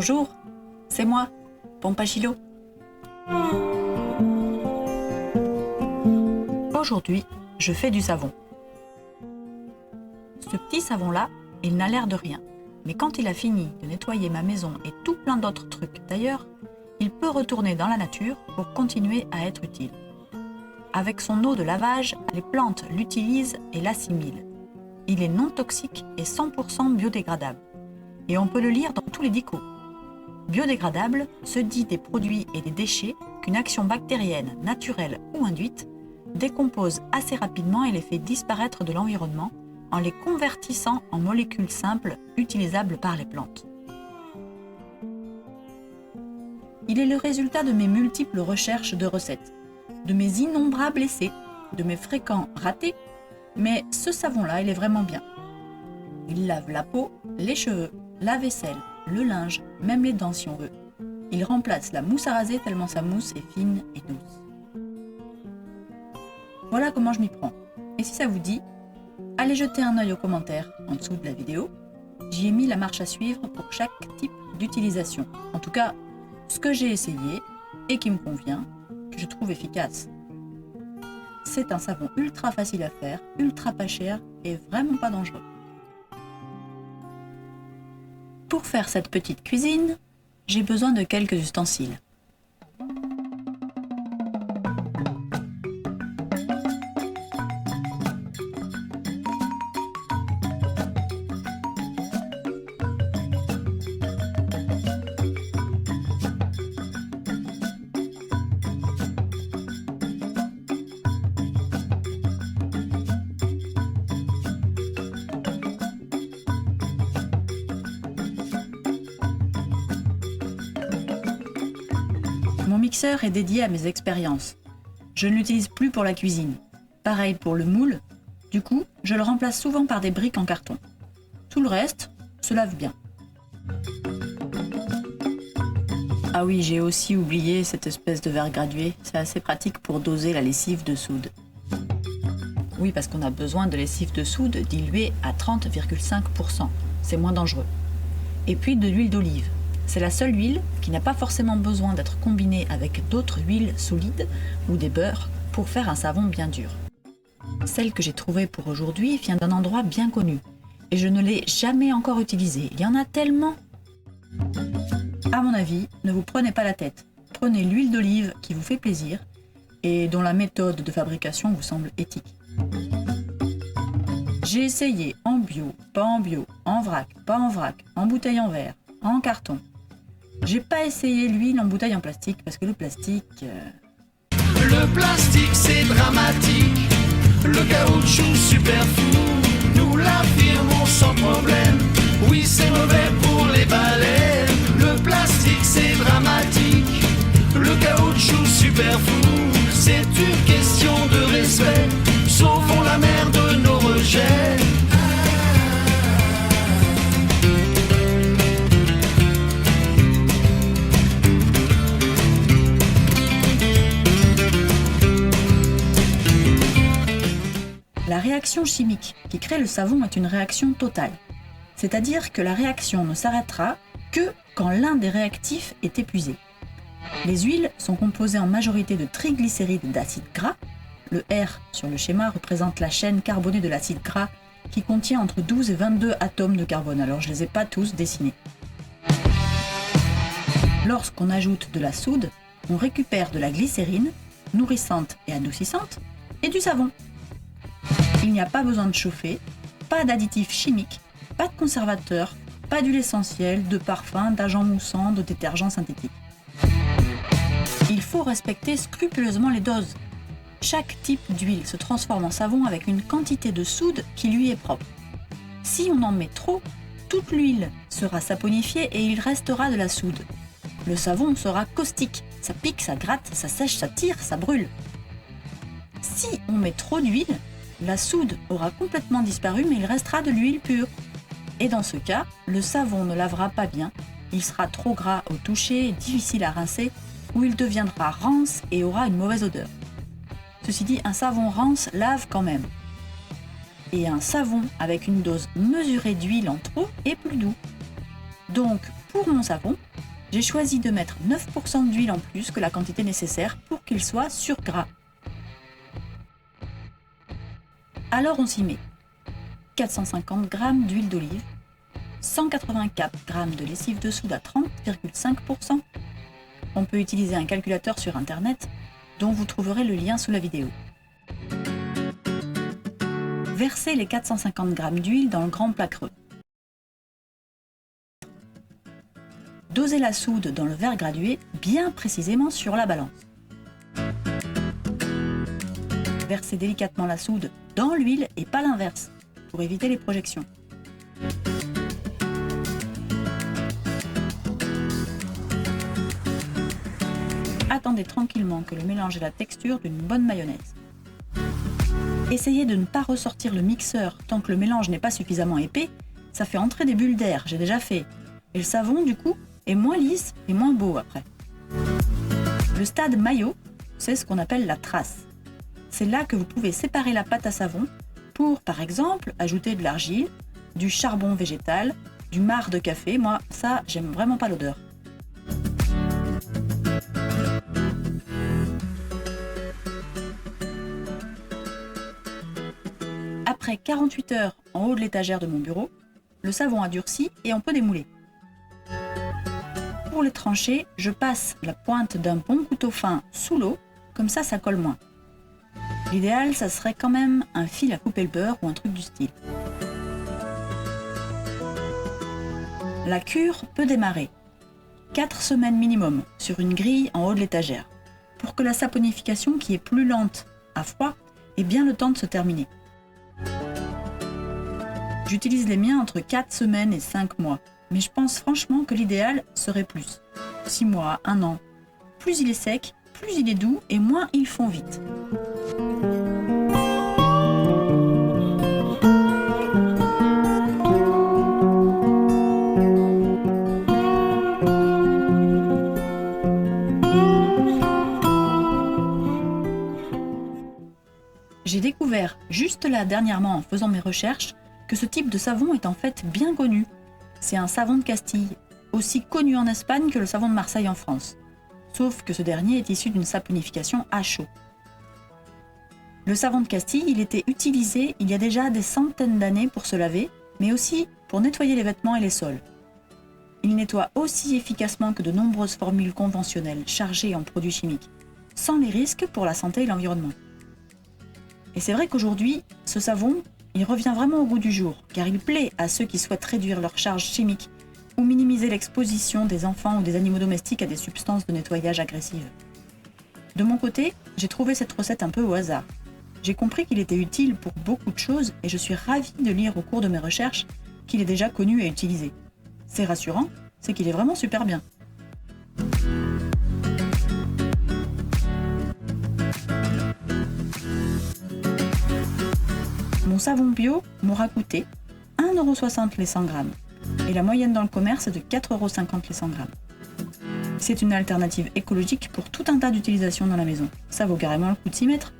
Bonjour, c'est moi, Pompachilo. Aujourd'hui, je fais du savon. Ce petit savon-là, il n'a l'air de rien. Mais quand il a fini de nettoyer ma maison et tout plein d'autres trucs d'ailleurs, il peut retourner dans la nature pour continuer à être utile. Avec son eau de lavage, les plantes l'utilisent et l'assimilent. Il est non toxique et 100% biodégradable. Et on peut le lire dans tous les dicos. Biodégradable se dit des produits et des déchets qu'une action bactérienne, naturelle ou induite, décompose assez rapidement et les fait disparaître de l'environnement en les convertissant en molécules simples utilisables par les plantes. Il est le résultat de mes multiples recherches de recettes, de mes innombrables essais, de mes fréquents ratés, mais ce savon-là, il est vraiment bien. Il lave la peau, les cheveux, la vaisselle, le linge, même les dents si on veut. Il remplace la mousse à raser tellement sa mousse est fine et douce. Voilà comment je m'y prends. Et si ça vous dit, allez jeter un œil aux commentaires en dessous de la vidéo. J'y ai mis la marche à suivre pour chaque type d'utilisation. En tout cas, ce que j'ai essayé et qui me convient, que je trouve efficace. C'est un savon ultra facile à faire, ultra pas cher et vraiment pas dangereux. Pour faire cette petite cuisine, j'ai besoin de quelques ustensiles. Mon mixeur est dédié à mes expériences. Je ne l'utilise plus pour la cuisine. Pareil pour le moule. Du coup, je le remplace souvent par des briques en carton. Tout le reste se lave bien. Ah oui, j'ai aussi oublié cette espèce de verre gradué. C'est assez pratique pour doser la lessive de soude. Oui, parce qu'on a besoin de lessive de soude diluée à 30,5%. C'est moins dangereux. Et puis de l'huile d'olive. C'est la seule huile qui n'a pas forcément besoin d'être combinée avec d'autres huiles solides ou des beurres pour faire un savon bien dur. Celle que j'ai trouvée pour aujourd'hui vient d'un endroit bien connu et je ne l'ai jamais encore utilisée. Il y en a tellement. À mon avis, ne vous prenez pas la tête. Prenez l'huile d'olive qui vous fait plaisir et dont la méthode de fabrication vous semble éthique. J'ai essayé en bio, pas en bio, en vrac, pas en vrac, en bouteille en verre, en carton. J'ai pas essayé l'huile en bouteille en plastique parce que le plastique... Le plastique c'est dramatique, le caoutchouc super fou, nous l'affirmons sans problème, oui c'est mauvais pour les baleines. Le plastique c'est dramatique, le caoutchouc super fou, c'est une question de respect, sauvons la mer de nos rejets. La réaction chimique qui crée le savon est une réaction totale. C'est-à-dire que la réaction ne s'arrêtera que quand l'un des réactifs est épuisé. Les huiles sont composées en majorité de triglycérides d'acide gras. Le R sur le schéma représente la chaîne carbonée de l'acide gras qui contient entre 12 et 22 atomes de carbone. Alors je ne les ai pas tous dessinés. Lorsqu'on ajoute de la soude, on récupère de la glycérine, nourrissante et adoucissante, et du savon. Il n'y a pas besoin de chauffer, pas d'additifs chimiques, pas de conservateurs, pas d'huile essentielle, de parfum, d'agents moussants, de détergents synthétiques. Il faut respecter scrupuleusement les doses. Chaque type d'huile se transforme en savon avec une quantité de soude qui lui est propre. Si on en met trop, toute l'huile sera saponifiée et il restera de la soude. Le savon sera caustique, ça pique, ça gratte, ça sèche, ça tire, ça brûle. Si on met trop d'huile, la soude aura complètement disparu mais il restera de l'huile pure. Et dans ce cas, le savon ne lavera pas bien, il sera trop gras au toucher, difficile à rincer, ou il deviendra rance et aura une mauvaise odeur. Ceci dit, un savon rance lave quand même. Et un savon avec une dose mesurée d'huile en trop est plus doux. Donc, pour mon savon, j'ai choisi de mettre 9% d'huile en plus que la quantité nécessaire pour qu'il soit sur gras. Alors on s'y met. 450 g d'huile d'olive, 184 g de lessive de soude à 30,5%. On peut utiliser un calculateur sur internet dont vous trouverez le lien sous la vidéo. Versez les 450 g d'huile dans le grand plat creux. Dosez la soude dans le verre gradué bien précisément sur la balance. Versez délicatement la soude dans l'huile et pas l'inverse, pour éviter les projections. Attendez tranquillement que le mélange ait la texture d'une bonne mayonnaise. Essayez de ne pas ressortir le mixeur tant que le mélange n'est pas suffisamment épais, ça fait entrer des bulles d'air, j'ai déjà fait. Et le savon, du coup, est moins lisse et moins beau après. Le stade maillot, c'est ce qu'on appelle la trace. C'est là que vous pouvez séparer la pâte à savon pour, par exemple, ajouter de l'argile, du charbon végétal, du marc de café. Moi, ça, j'aime vraiment pas l'odeur. Après 48 heures en haut de l'étagère de mon bureau, le savon a durci et on peut démouler. Pour les trancher, je passe la pointe d'un bon couteau fin sous l'eau, comme ça colle moins. L'idéal, ça serait quand même un fil à couper le beurre ou un truc du style. La cure peut démarrer. 4 semaines minimum sur une grille en haut de l'étagère, pour que la saponification, qui est plus lente à froid, ait bien le temps de se terminer. J'utilise les miens entre 4 semaines et 5 mois, mais je pense franchement que l'idéal serait plus. 6 mois, 1 an. Plus il est sec, plus il est doux et moins ils font vite. J'ai découvert juste là dernièrement en faisant mes recherches que ce type de savon est en fait bien connu. C'est un savon de Castille, aussi connu en Espagne que le savon de Marseille en France. Sauf que ce dernier est issu d'une saponification à chaud. Le savon de Castille, il était utilisé il y a déjà des centaines d'années pour se laver, mais aussi pour nettoyer les vêtements et les sols. Il nettoie aussi efficacement que de nombreuses formules conventionnelles chargées en produits chimiques, sans les risques pour la santé et l'environnement. Et c'est vrai qu'aujourd'hui, ce savon, il revient vraiment au goût du jour, car il plaît à ceux qui souhaitent réduire leur charge chimique ou minimiser l'exposition des enfants ou des animaux domestiques à des substances de nettoyage agressives. De mon côté, j'ai trouvé cette recette un peu au hasard. J'ai compris qu'il était utile pour beaucoup de choses et je suis ravie de lire au cours de mes recherches qu'il est déjà connu et utilisé. C'est rassurant, c'est qu'il est vraiment super bien. Mon savon bio m'aura coûté 1,60 € les 100 g et la moyenne dans le commerce est de 4,50 € les 100 g. C'est une alternative écologique pour tout un tas d'utilisations dans la maison. Ça vaut carrément le coup de s'y mettre.